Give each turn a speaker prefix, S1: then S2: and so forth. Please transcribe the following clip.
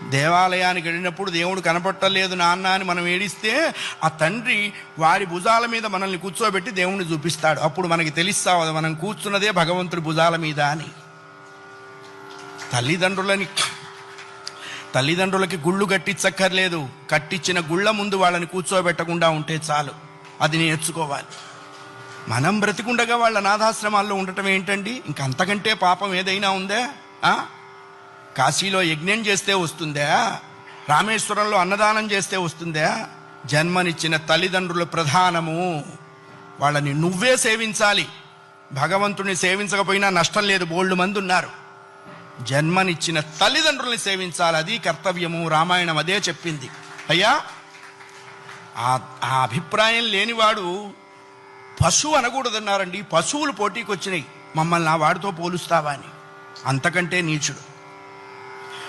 S1: దేవాలయానికి వెళ్ళినప్పుడు దేవుడు కనపట్టలేదు నాన్న అని మనం ఏడిస్తే ఆ తండ్రి వారి భుజాల మీద మనల్ని కూర్చోబెట్టి దేవుణ్ణి చూపిస్తాడు. అప్పుడు మనకి తెలుస్తావు మనం కూర్చున్నదే భగవంతుడి భుజాల మీద అని. తల్లిదండ్రులకి గుళ్ళు కట్టించక్కర్లేదు, కట్టించిన గుళ్ళ ముందు వాళ్ళని కూర్చోబెట్టకుండా ఉంటే చాలు. అది నేర్చుకోవాలి. మనం బ్రతికుండగా వాళ్ళ అనాథాశ్రమాల్లో ఉండటం ఏంటండి? ఇంకంతకంటే పాపం ఏదైనా ఉందా? కాశీలో యజ్ఞం చేస్తే వస్తుందా? రామేశ్వరంలో అన్నదానం చేస్తే వస్తుందా? జన్మనిచ్చిన తల్లిదండ్రులు ప్రధానము. వాళ్ళని నువ్వే సేవించాలి. భగవంతుని సేవించకపోయినా నష్టం లేదు, బోల్డు మంది ఉన్నారు. జన్మనిచ్చిన తల్లిదండ్రుల్ని సేవించాలి, అది కర్తవ్యము. రామాయణం అదే చెప్పింది. అయ్యా, ఆ అభిప్రాయం లేనివాడు పశువు అనకూడదన్నారండి. పశువులు పోటీకి వచ్చినాయి, మమ్మల్ని ఆ వాడితో పోలుస్తావా అని. అంతకంటే నీచుడు.